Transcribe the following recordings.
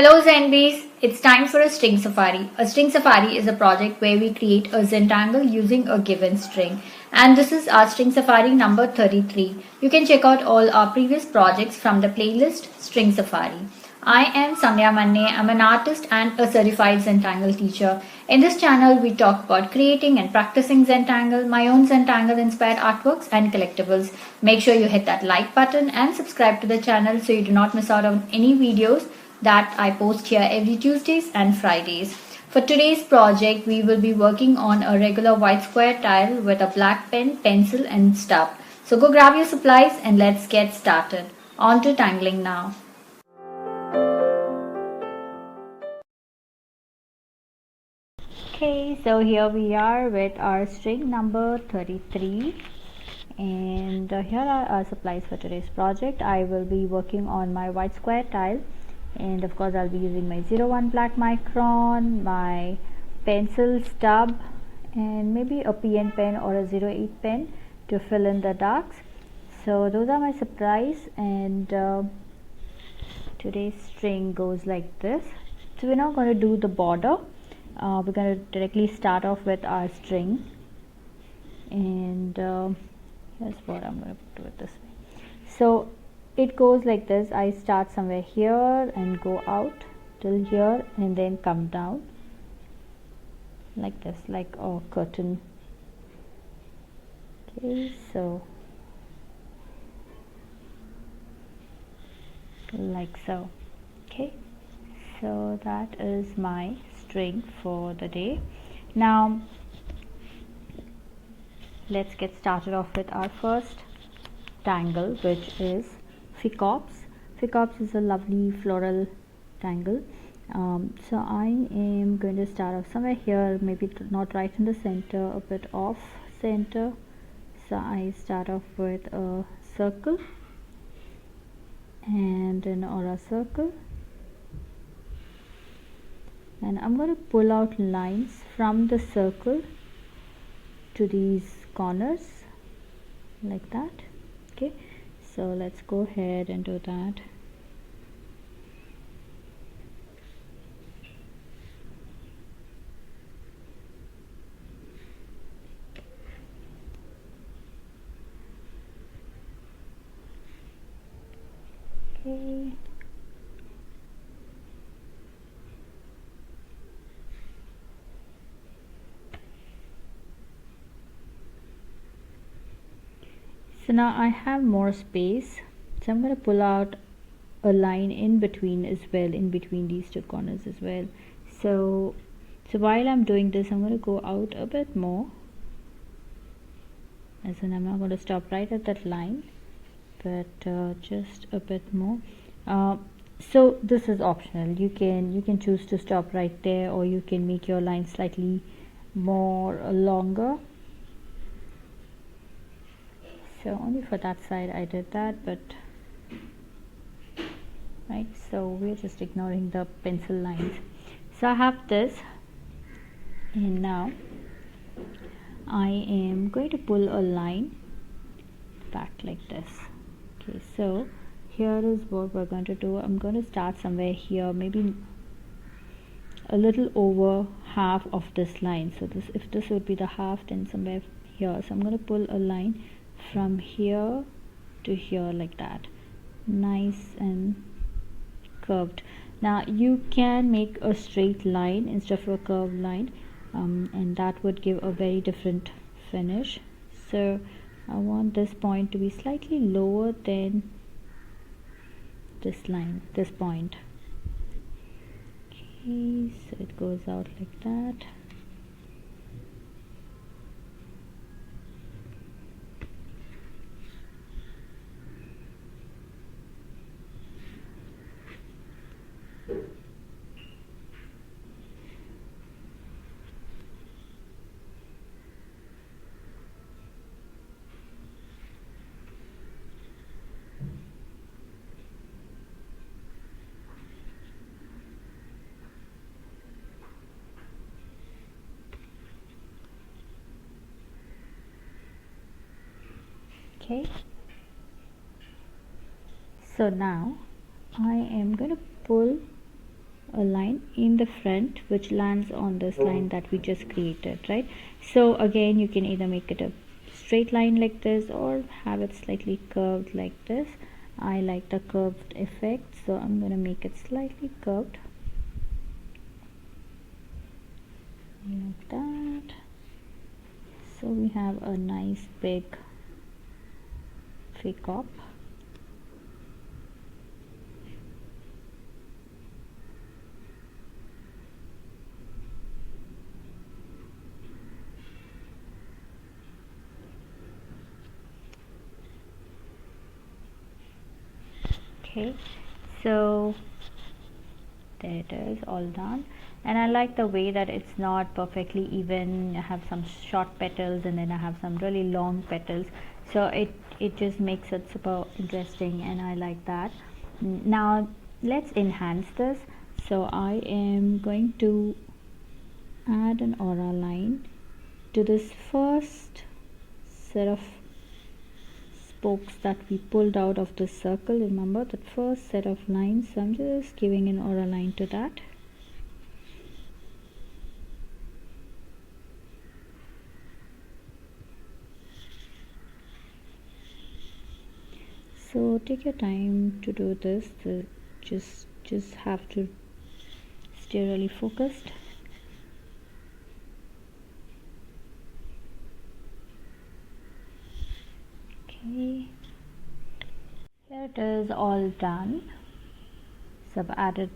Hello Zenbeez, it's time for a string safari. A string safari is a project where we create a Zentangle using a given string. And this is our string safari number 33. You can check out all our previous projects from the playlist String Safari. I am Sandhya. I'm an artist and a certified Zentangle teacher. In this channel, we talk about creating and practicing Zentangle, my own Zentangle inspired artworks and collectibles. Make sure you hit that like button and subscribe to the channel so you do not miss out on any videos that I post here every Tuesdays and Fridays. For today's project, we will be working on a regular white square tile with a black pen, pencil and stub. So go grab your supplies and let's get started. On to tangling now. Okay, so here we are with our string number 33. And here are our supplies for today's project. I will be working on my white square tile. And of course I'll be using my 01 black micron, my pencil stub and maybe a PN pen or a 08 pen to fill in the darks. So those are my supplies, and today's string goes like this. So we're not going to do the border. We're going to directly start off with our string, and here's what I'm going to do it this way. So it goes like this. I start somewhere here and go out till here and then come down like this, like a curtain. Okay, so like so. Okay, so that is my string for the day. Now let's get started off with our first tangle, which is Phicops. Phicops is a lovely floral tangle. So I am going to start off somewhere here, maybe not right in the center, a bit off center. So I start off with a circle and an aura circle, and I'm going to pull out lines from the circle to these corners like that. Okay, so let's go ahead and do that. Okay. So now I have more space, so I'm going to pull out a line in between as well, in between these two corners as well. So while I'm doing this, I'm going to go out a bit more, as in I'm not going to stop right at that line, but just a bit more. So this is optional. You can choose to stop right there, or you can make your line slightly more longer. So only for that side I did that, but right, so we're just ignoring the pencil lines. So I have this, and now I am going to pull a line back like this. Okay, so here is what we're going to do. I'm going to start somewhere here, maybe a little over half of this line. So this, if this would be the half, then somewhere here. So I'm going to pull a line from here to here like that, nice and curved. Now you can make a straight line instead of a curved line, and that would give a very different finish. So I want this point to be slightly lower than this line, this point. Okay, so it goes out like that. Okay, so now I am going to pull a line in the front which lands on this line that we just created, right? So again, you can either make it a straight line like this or have it slightly curved like this. I like the curved effect, so I'm going to make it slightly curved like that. So we have a nice big Phicop. Okay, so there it is, all done. And I like the way that it's not perfectly even. I have some short petals and then I have some really long petals, so it just makes it super interesting, and I like that. Now let's enhance this. So I am going to add an aura line to this first set of spokes that we pulled out of the circle. Remember that first set of lines, so I'm just giving an aura line to that. So take your time to do this. Just have to stay really focused. Okay, here it is, all done. So I've added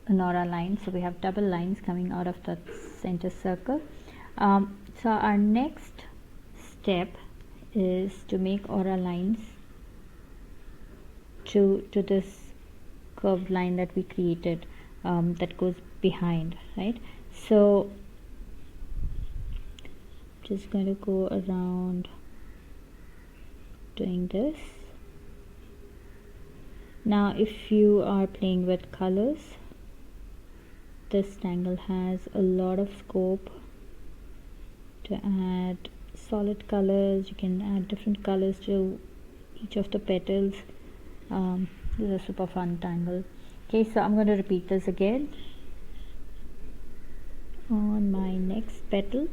an aura line, so we have double lines coming out of that center circle. So our next step is to make aura lines to this curved line that we created, that goes behind, right? So just going to go around doing this. Now if you are playing with colors, this Tangle has a lot of scope to add solid colors. You can add different colors to each of the petals. This is a super fun Tangle. Okay, so I'm going to repeat this again on my next petal.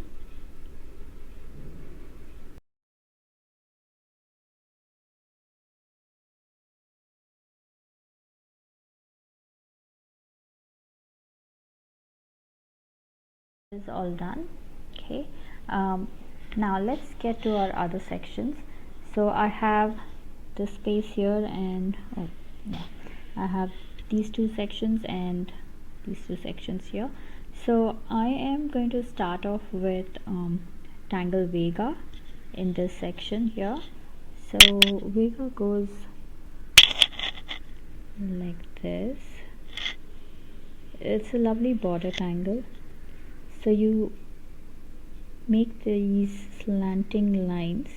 Is all done. Okay, now let's get to our other sections. So I have this space here, and I have these two sections and these two sections here. So I am going to start off with Tangle Vega in this section here. So Vega goes like this. It's a lovely border Tangle. So you make these slanting lines,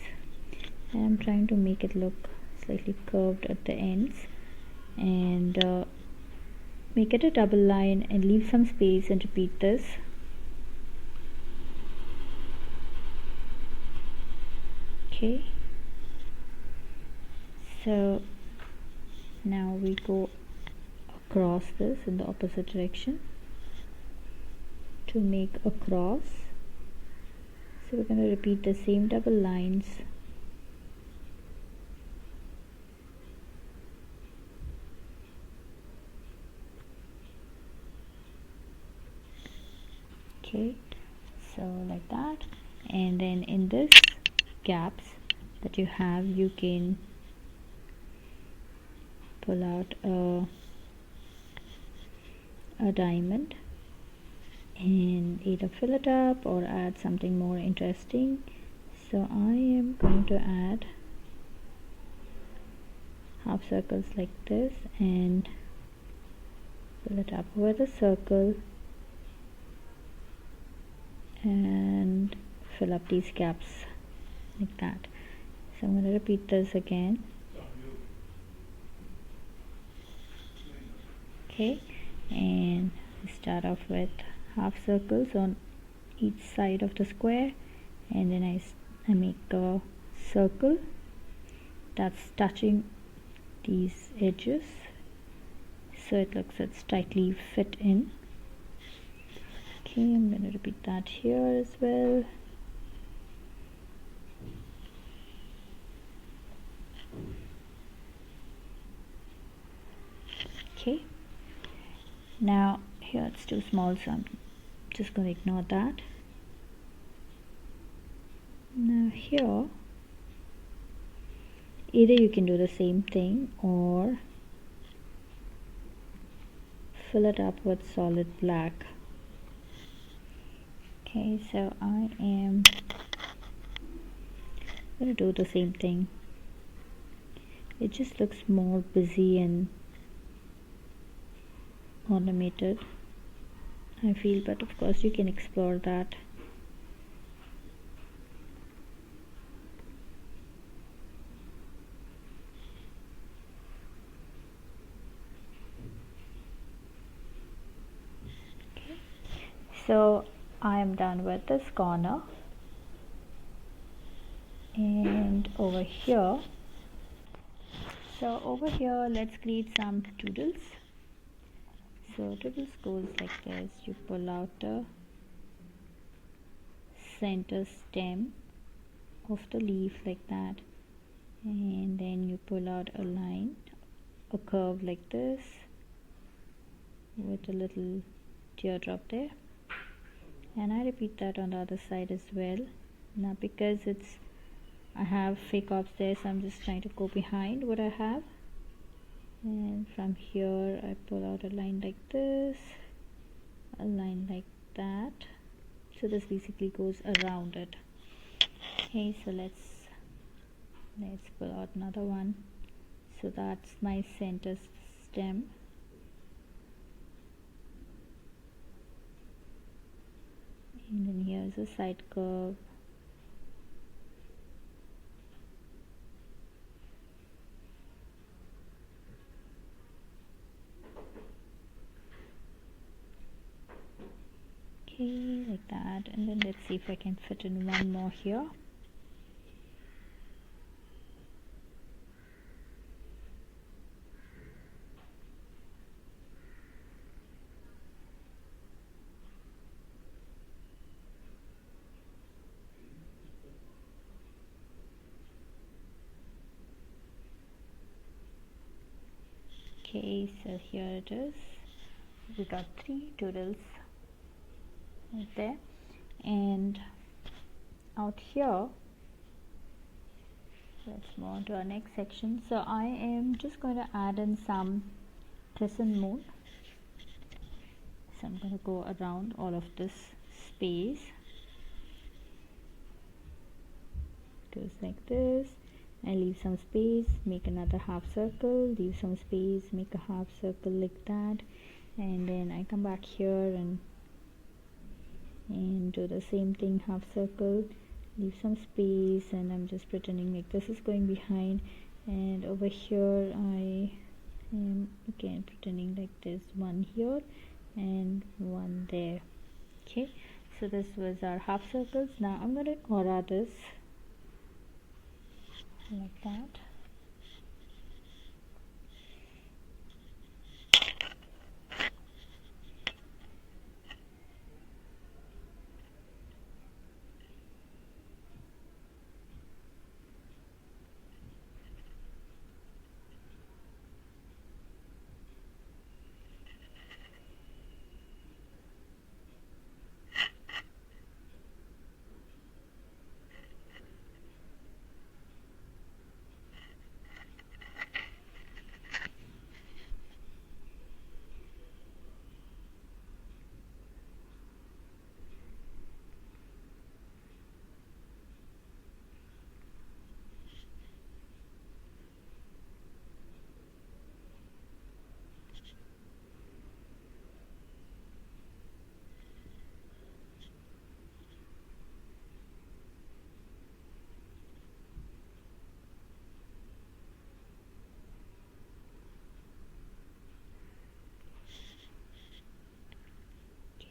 and I'm trying to make it look slightly curved at the ends, and make it a double line and leave some space and repeat this. Okay, so now we go across this in the opposite direction to make a cross. So we're going to repeat the same double lines. Okay, so like that, and then in this gaps that you have, you can pull out a diamond and either fill it up or add something more interesting. So I am going to add half circles like this and fill it up with a circle and fill up these gaps like that. So I'm going to repeat this again. Okay, and start off with half circles on each side of the square, and then I make a circle that's touching these edges. so it looks it's tightly fit in. Okay, I'm going to repeat that here as well. Okay, now here it's too small, so I'm just going to ignore that. Now here, either you can do the same thing or fill it up with solid black. Okay, so I am going to do the same thing. It just looks more busy and ornamented, I feel, but of course you can explore that. Okay. So I am done with this corner, and over here, let's create some doodles. So doodles goes like this. You pull out the center stem of the leaf like that, and then you pull out a line, a curve like this with a little teardrop there, and I repeat that on the other side as well. Now because I have Phicops there, so I'm just trying to go behind what I have, and from here I pull out a line like this, a line like that, so this basically goes around it. Okay, so let's pull out another one. So that's my center stem, and then here's a side curve. Okay, like that, and then let's see if I can fit in one more here. Okay, so here it is. We got 3 doodles right there, and out here let's move on to our next section. So I am just going to add in some crescent moon. So I'm going to go around all of this space. Goes like this. I leave some space, make another half circle, leave some space, make a half circle like that, and then I come back here and do the same thing, half circle, leave some space, and I'm just pretending like this is going behind, and over here I am again pretending like there's one here and one there. Okay, so this was our half circles. Now I'm going to aura this like that.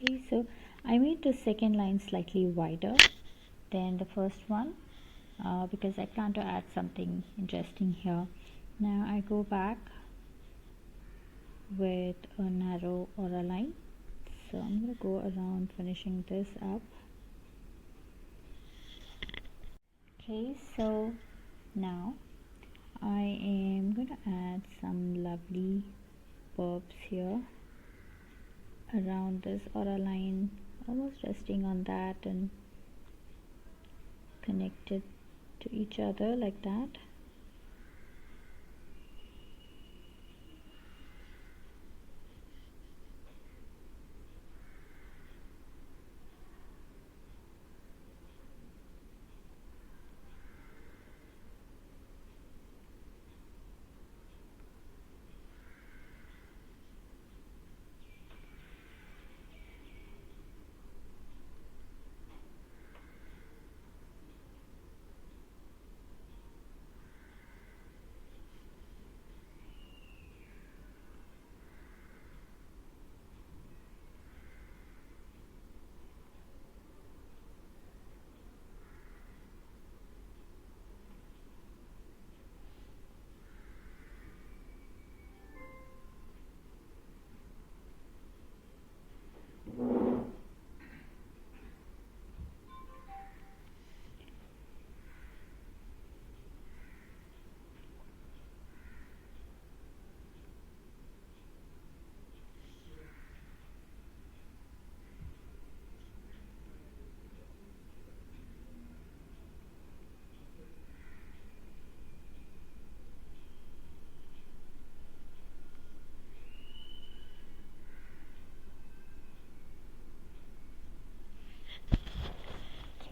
Okay, so I made the second line slightly wider than the first one because I plan to add something interesting here. Now I go back with a narrow or a line. So I'm going to go around finishing this up. Okay, so now I am going to add some lovely burps here around this aura line, almost resting on that and connected to each other like that.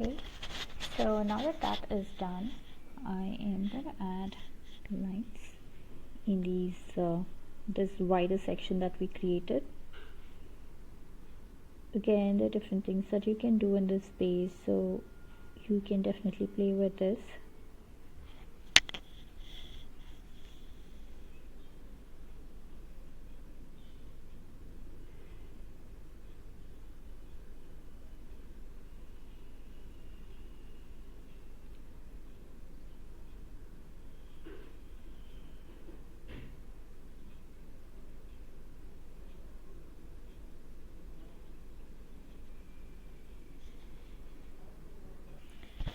Okay, so now that that is done, I am going to add lines in this wider section that we created. Again, there are different things that you can do in this space, so you can definitely play with this.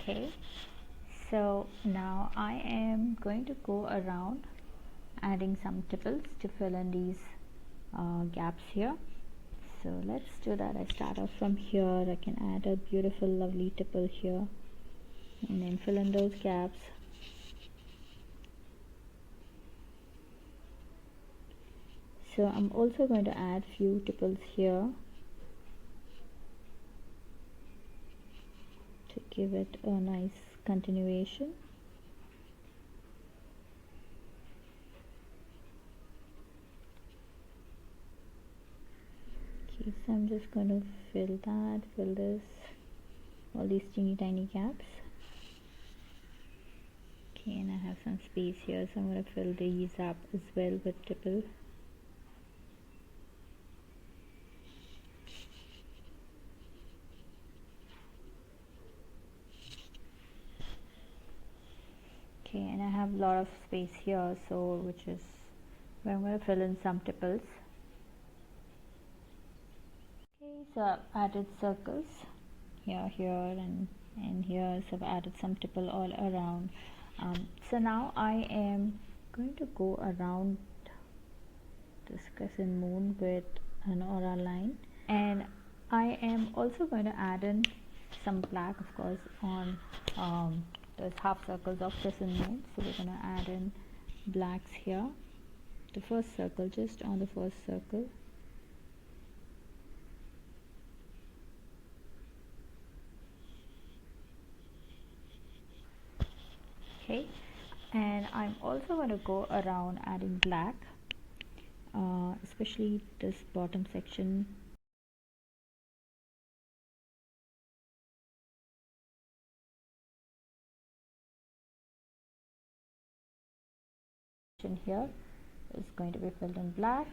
Okay, so now I am going to go around adding some tipples to fill in these gaps here. So let's do that. I start off from here. I can add a beautiful lovely tipple here and then fill in those gaps. So I'm also going to add few tipples here to give it a nice continuation. Okay, so I'm just going to fill this, all these teeny tiny gaps. Okay, and I have some space here, so I'm going to fill these up as well with tipple. Okay, and I have a lot of space here, so which is where I'm going to fill in some tipples. Okay, so I've added circles here, and here, so I've added some tipple all around. So now I am going to go around this crescent moon with an aura line, and I am also going to add in some black, of course, on those half circles of crescent moon. So we're going to add in blacks here, the first circle, just on the first circle. Okay, and I'm also going to go around adding black, especially this bottom section. Here is going to be filled in black.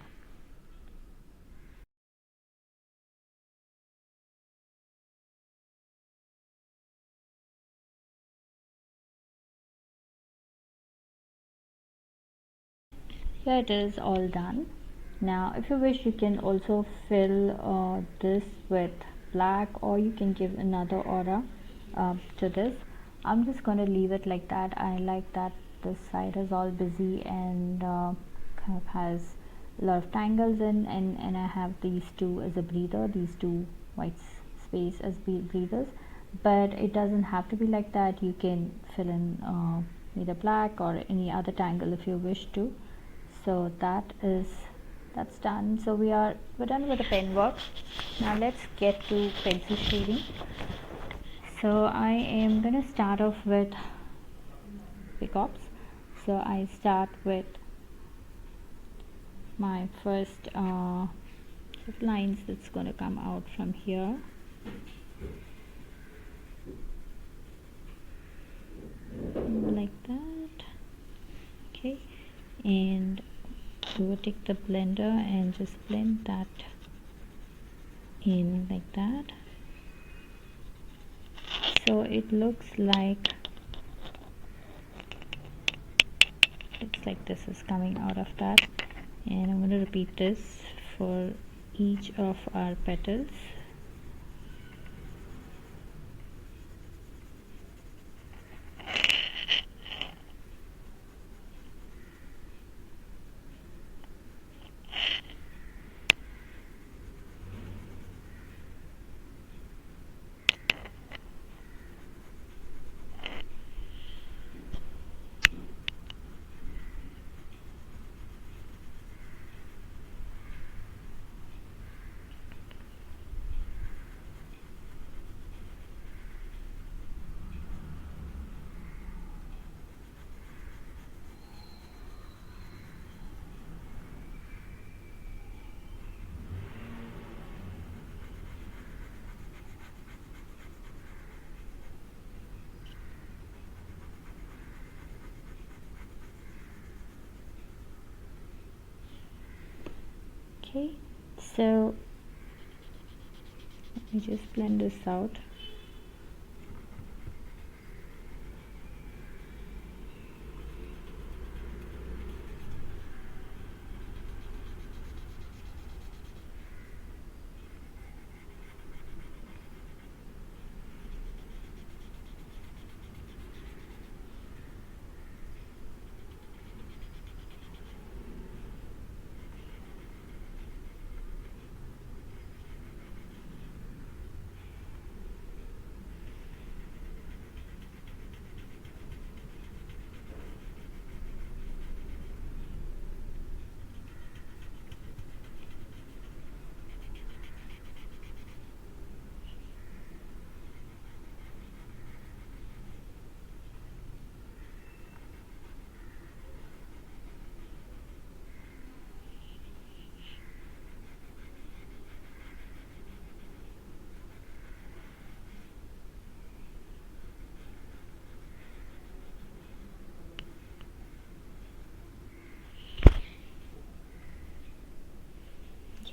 Here it is all done. Now if you wish, you can also fill this with black, or you can give another aura to this. I'm just going to leave it like that. I like that this side is all busy and kind of has a lot of tangles in, and I have these two as a breather, these two white space as breathers. But it doesn't have to be like that. You can fill in either black or any other tangle if you wish to. So that's done. So we're done with the pen work. Now let's get to pencil shading. So I am going to start off with Phicops. So I start with my first lines that's going to come out from here. Like that. Okay, and we will take the blender and just blend that in like that. So it looks like this is coming out of that, and I'm going to repeat this for each of our petals. Okay, so let me just blend this out.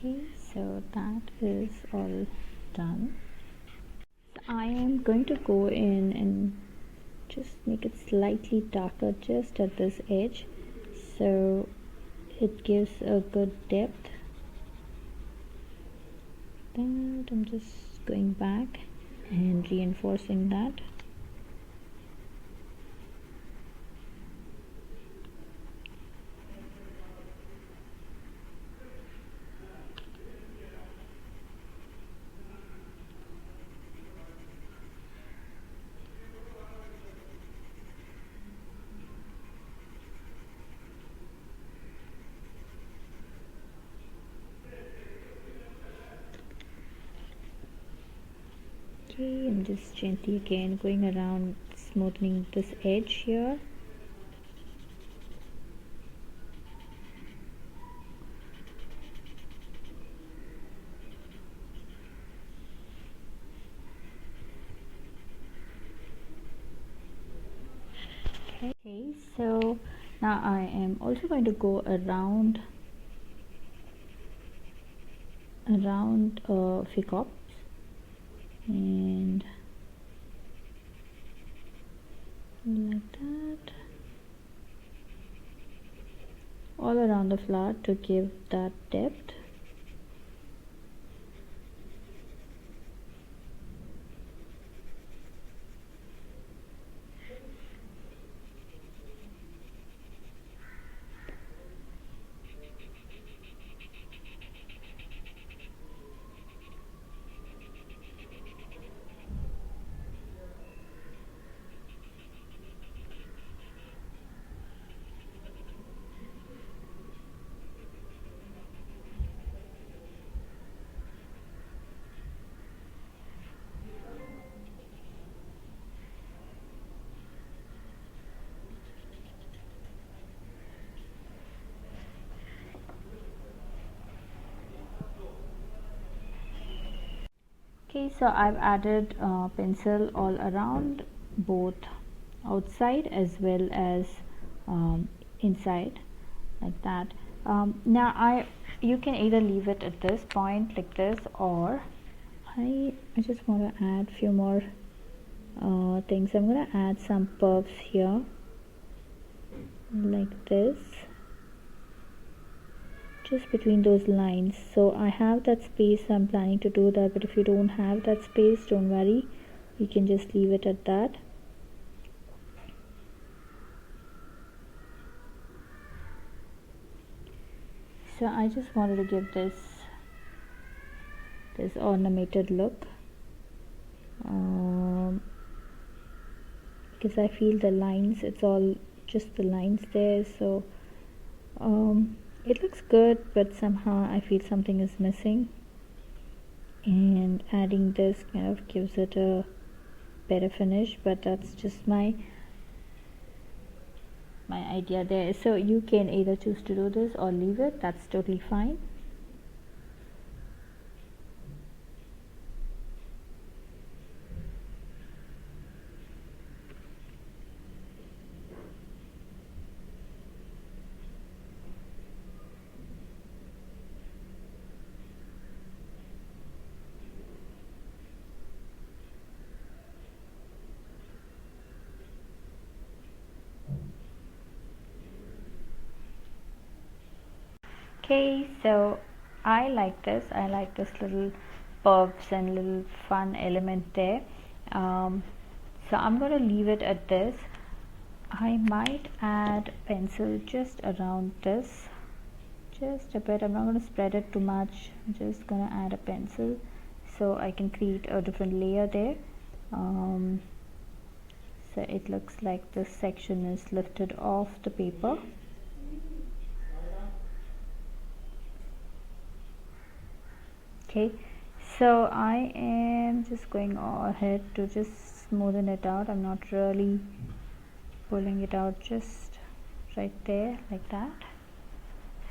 Okay, so that is all done. I am going to go in and just make it slightly darker just at this edge, so it gives a good depth. Then I'm just going back and reinforcing that. Okay, I'm just gently again going around smoothing this edge here. Okay, so now I am also going to go around Phicops, and like that. all around the flower to give that depth. Okay, so I've added pencil all around, both outside as well as inside, like that. Now you can either leave it at this point like this, or I just want to add few more things. I'm going to add some pervs here like this, just between those lines. So I have that space, I'm planning to do that, but if you don't have that space, don't worry, you can just leave it at that. So I just wanted to give this ornamented look, because I feel the lines, it's all just the lines there, so it looks good, but somehow I feel something is missing, and adding this kind of gives it a better finish. But that's just my idea there. So you can either choose to do this or leave it, that's totally fine. Okay, so I like this little pervs and little fun element there. So I'm going to leave it at this. I might add pencil just around this, just a bit. I'm not going to spread it too much, I'm just going to add a pencil so I can create a different layer there. So it looks like this section is lifted off the paper. Okay, so I am just going ahead to just smoothen it out. I'm not really pulling it out, just right there like that.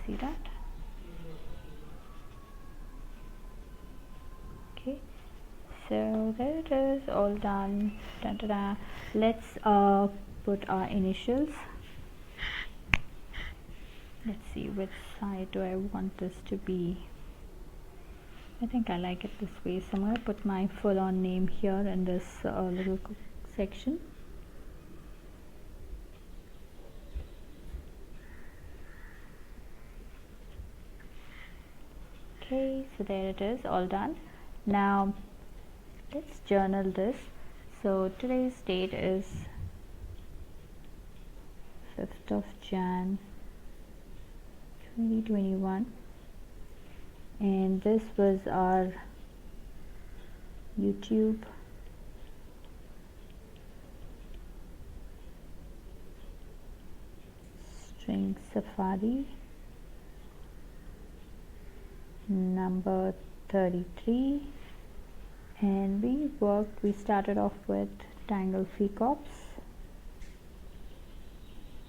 See that? Okay, so there it is, all done. Da-da-da. Let's put our initials. Let's see, which side do I want this to be. I think I like it this way, so I'm going to put my full-on name here in this little section. Okay, so there it is, all done. Now let's journal this. So today's date is 5th of Jan 2021. And this was our YouTube string safari number 33, and we started off with Tangle Phicops,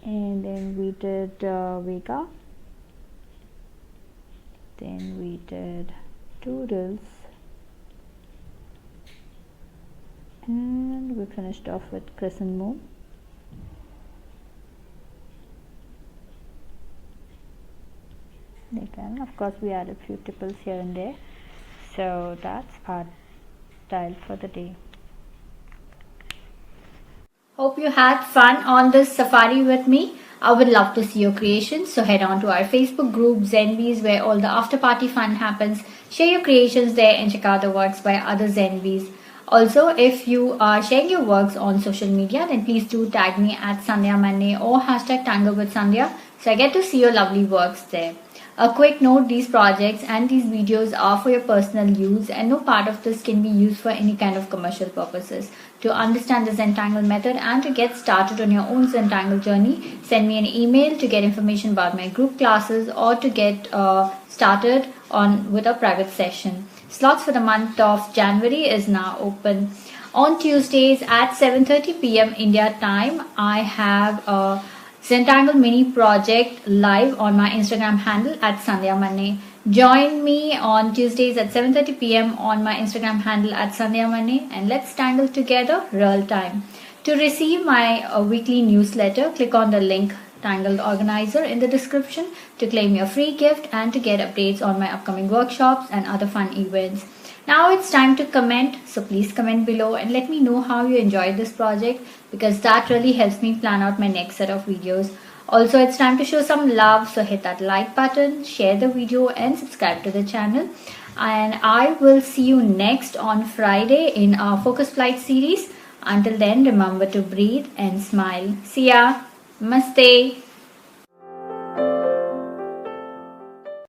and then we did Vega, then we did Toodles, and we finished off with Cresent. And of course we added a few tipples here and there. So that's our style for the day. Hope you had fun on this safari with me. I would love to see your creations. So head on to our Facebook group Zenbeez, where all the after party fun happens. Share your creations there and check out the works by other Zenbeez. Also, if you are sharing your works on social media, then please do tag me at Sandhya or hashtag Tangle with Sandhya, so I get to see your lovely works there. A quick note, these projects and these videos are for your personal use and no part of this can be used for any kind of commercial purposes. To understand the Zentangle method and to get started on your own Zentangle journey, send me an email to get information about my group classes or to get started on with a private session. Slots for the month of January is now open. On Tuesdays at 7:30 p.m. India time, I have a Zentangle Mini Project live on my Instagram handle at Sandhya. Join me on Tuesdays at 7:30 p.m. on my Instagram handle at Sandhya and let's tangle together real time. To receive my weekly newsletter, click on the link Tangle Organizer in the description to claim your free gift and to get updates on my upcoming workshops and other fun events. Now it's time to comment, so please comment below and let me know how you enjoyed this project, because that really helps me plan out my next set of videos. Also, it's time to show some love, so hit that like button, share the video and subscribe to the channel. And I will see you next on Friday in our Focus Flight series. Until then, remember to breathe and smile. See ya. Namaste.